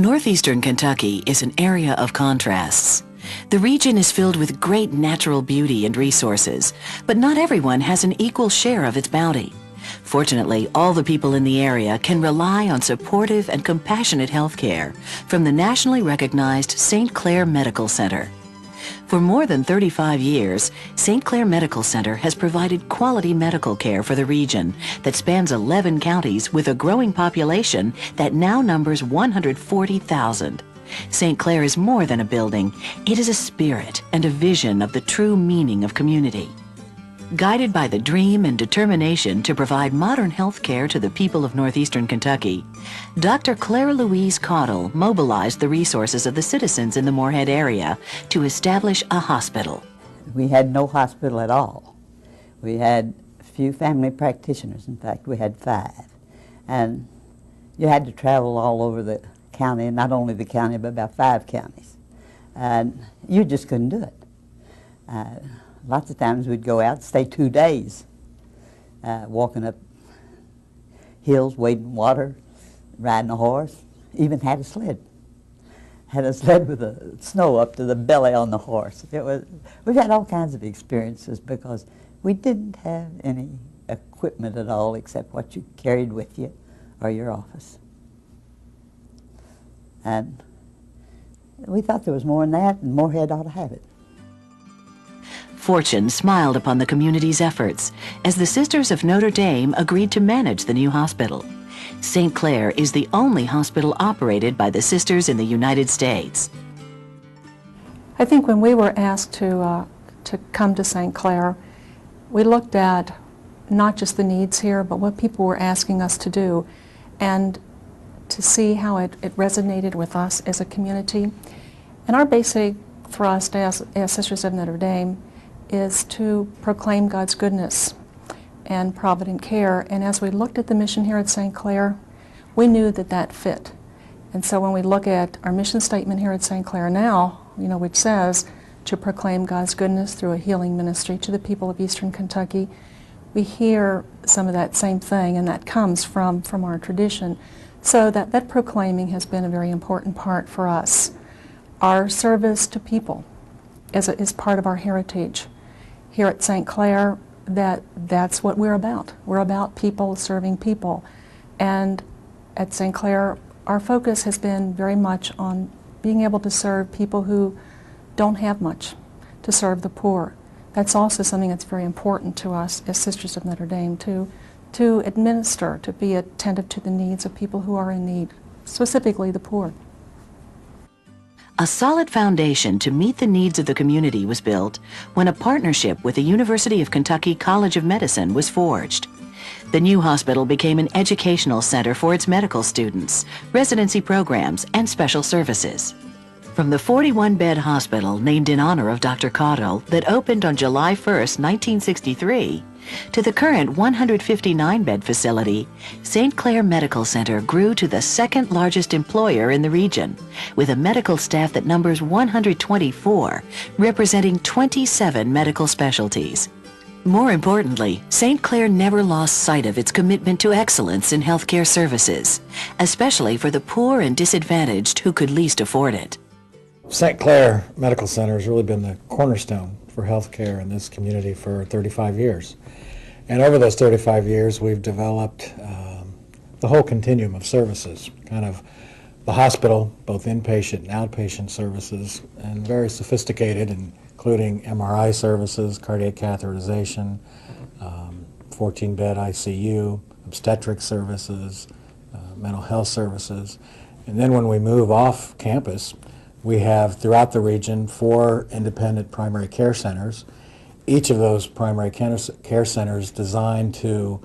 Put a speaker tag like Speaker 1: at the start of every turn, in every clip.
Speaker 1: Northeastern Kentucky is an area of contrasts. The region is filled with great natural beauty and resources, but not everyone has an equal share of its bounty. Fortunately, all the people in the area can rely on supportive and compassionate health care from the nationally recognized St. Clair Medical Center. For more than 35 years, St. Clair Medical Center has provided quality medical care for the region that spans 11 counties with a growing population that now numbers 140,000. St. Clair is more than a building. It is a spirit and a vision of the true meaning of community. Guided by the dream and determination to provide modern health care to the people of Northeastern Kentucky, Dr. Claire Louise Caudle mobilized the resources of the citizens in the Moorehead area to establish a hospital.
Speaker 2: We had no hospital at all. We had a few family practitioners. In fact, we had 5. And you had to travel all over the county, and not only the county, but about 5 counties. And you just couldn't do it. Lots of times we'd go out, stay 2 days, walking up hills, wading water, riding a horse, even had a sled. Had a sled with the snow up to the belly on the horse. We've had all kinds of experiences because we didn't have any equipment at all except what you carried with you or your office. And we thought there was more than that, and Moorehead ought to have it.
Speaker 1: Fortune smiled upon the community's efforts as the Sisters of Notre Dame agreed to manage the new hospital. St. Clair is the only hospital operated by the Sisters in the United States.
Speaker 3: I think when we were asked to come to St. Clair, we looked at not just the needs here, but what people were asking us to do, and to see how it resonated with us as a community. And our basic thrust as Sisters of Notre Dame is to proclaim God's goodness and provident care. And as we looked at the mission here at St. Clair, we knew that that fit. And so when we look at our mission statement here at St. Clair now, which says to proclaim God's goodness through a healing ministry to the people of Eastern Kentucky, we hear some of that same thing, and that comes from our tradition. So that proclaiming has been a very important part for us. Our service to people is part of our heritage. Here at St. Clair, that's what we're about. We're about people serving people. And at St. Clair, our focus has been very much on being able to serve people who don't have much, to serve the poor. That's also something that's very important to us as Sisters of Notre Dame, to administer, to be attentive to the needs of people who are in need, specifically the poor.
Speaker 1: A solid foundation to meet the needs of the community was built when a partnership with the University of Kentucky College of Medicine was forged. The new hospital became an educational center for its medical students, residency programs, and special services. From the 41-bed hospital named in honor of Dr. Caudle that opened on July 1st, 1963, to the current 159-bed facility, St. Clair Medical Center grew to the second largest employer in the region, with a medical staff that numbers 124, representing 27 medical specialties. More importantly, St. Clair never lost sight of its commitment to excellence in healthcare services, especially for the poor and disadvantaged who could least afford it.
Speaker 4: St. Clair Medical Center has really been the cornerstone for healthcare in this community for 35 years. And over those 35 years, we've developed the whole continuum of services, kind of the hospital, both inpatient and outpatient services, and very sophisticated, including MRI services, cardiac catheterization, 14-bed ICU, obstetric services, mental health services. And then when we move off campus, we have throughout the region 4 independent primary care centers. Each of those primary care centers designed to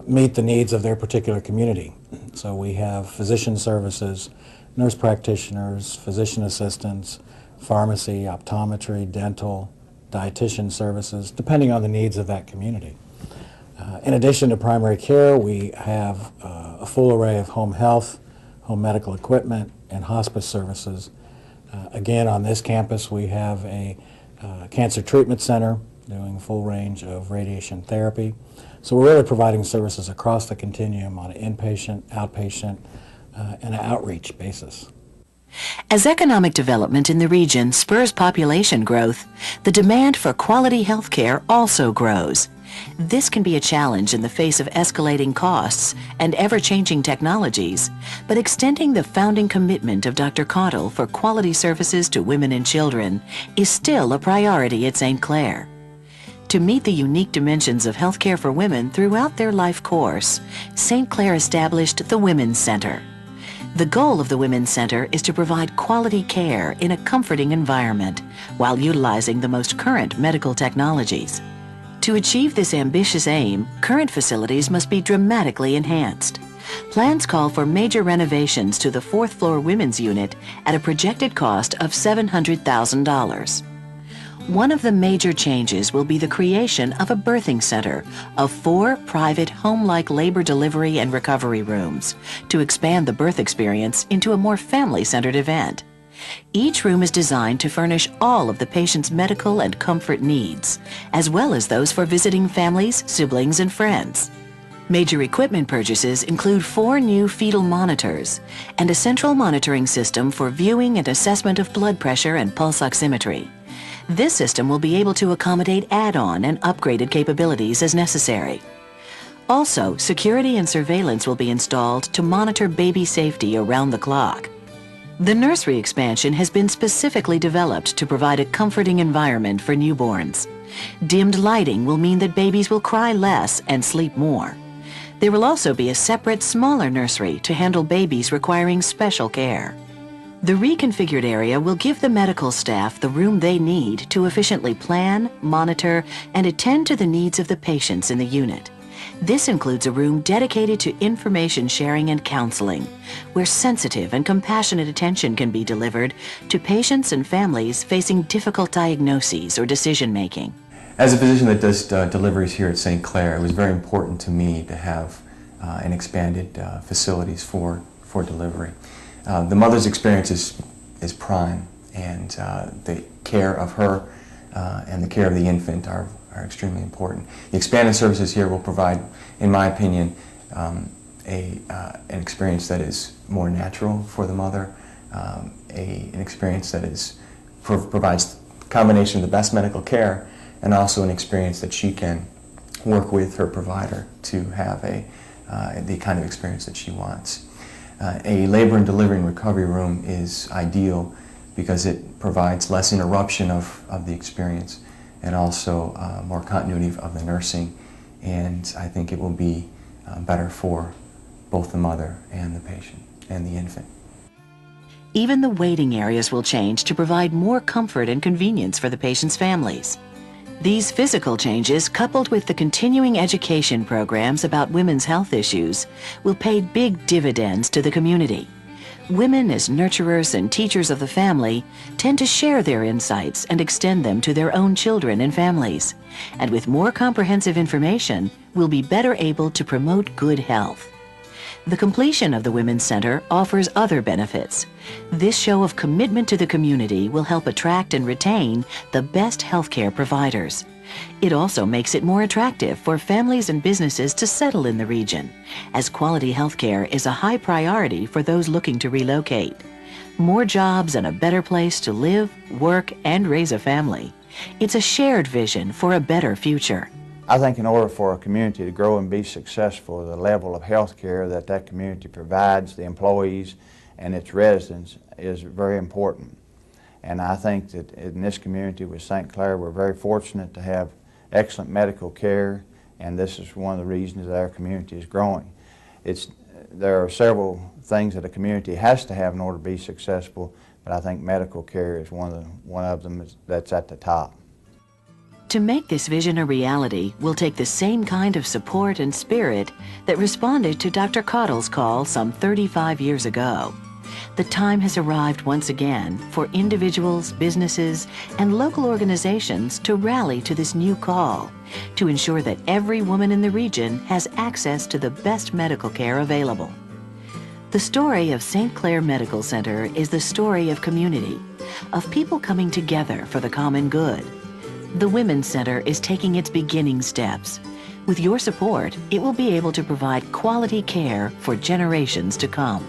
Speaker 4: meet the needs of their particular community. So we have physician services, nurse practitioners, physician assistants, pharmacy, optometry, dental, dietitian services, depending on the needs of that community. In addition to primary care, we have a full array of home health, home medical equipment, and hospice services. Again, on this campus, we have a cancer treatment center doing a full range of radiation therapy. So we're really providing services across the continuum on an inpatient, outpatient, and an outreach basis.
Speaker 1: As economic development in the region spurs population growth, the demand for quality health care also grows. This can be a challenge in the face of escalating costs and ever-changing technologies, but extending the founding commitment of Dr. Cottle for quality services to women and children is still a priority at St. Clair. To meet the unique dimensions of healthcare for women throughout their life course, St. Clair established the Women's Center. The goal of the Women's Center is to provide quality care in a comforting environment while utilizing the most current medical technologies. To achieve this ambitious aim, current facilities must be dramatically enhanced. Plans call for major renovations to the fourth-floor women's unit at a projected cost of $700,000. One of the major changes will be the creation of a birthing center of 4 private home-like labor delivery and recovery rooms to expand the birth experience into a more family-centered event. Each room is designed to furnish all of the patient's medical and comfort needs, as well as those for visiting families, siblings, and friends. Major equipment purchases include 4 new fetal monitors and a central monitoring system for viewing and assessment of blood pressure and pulse oximetry. This system will be able to accommodate add-on and upgraded capabilities as necessary. Also, security and surveillance will be installed to monitor baby safety around the clock. The nursery expansion has been specifically developed to provide a comforting environment for newborns. Dimmed lighting will mean that babies will cry less and sleep more. There will also be a separate, smaller nursery to handle babies requiring special care. The reconfigured area will give the medical staff the room they need to efficiently plan, monitor, and attend to the needs of the patients in the unit. This includes a room dedicated to information sharing and counseling, where sensitive and compassionate attention can be delivered to patients and families facing difficult diagnoses or decision-making.
Speaker 5: As a physician that does deliveries here at St. Clair, it was very important to me to have an expanded facilities for delivery. The mother's experience is prime, and the care of her and the care of the infant are extremely important. The expanded services here will provide, in my opinion, an experience that is more natural for the mother, an experience that provides a combination of the best medical care and also an experience that she can work with her provider to have the kind of experience that she wants. A labor and delivery and recovery room is ideal because it provides less interruption of the experience and also more continuity of the nursing, and I think it will be better for both the mother and the patient and the infant.
Speaker 1: Even the waiting areas will change to provide more comfort and convenience for the patient's families. These physical changes, coupled with the continuing education programs about women's health issues, will pay big dividends to the community. Women, as nurturers and teachers of the family, tend to share their insights and extend them to their own children and families. And with more comprehensive information, we'll be better able to promote good health. The completion of the Women's Center offers other benefits. This show of commitment to the community will help attract and retain the best healthcare providers. It also makes it more attractive for families and businesses to settle in the region, as quality healthcare is a high priority for those looking to relocate. More jobs and a better place to live, work, and raise a family. It's a shared vision for a better future.
Speaker 6: I think in order for a community to grow and be successful, the level of health care that community provides, the employees and its residents, is very important. And I think that in this community with St. Clair, we're very fortunate to have excellent medical care, and this is one of the reasons that our community is growing. There are several things that a community has to have in order to be successful, but I think medical care is one of them that's at the top.
Speaker 1: To make this vision a reality will take the same kind of support and spirit that responded to Dr. Cottle's call some 35 years ago. The time has arrived once again for individuals, businesses, and local organizations to rally to this new call to ensure that every woman in the region has access to the best medical care available. The story of St. Clair Medical Center is the story of community, of people coming together for the common good. The Women's Center is taking its beginning steps. With your support, it will be able to provide quality care for generations to come.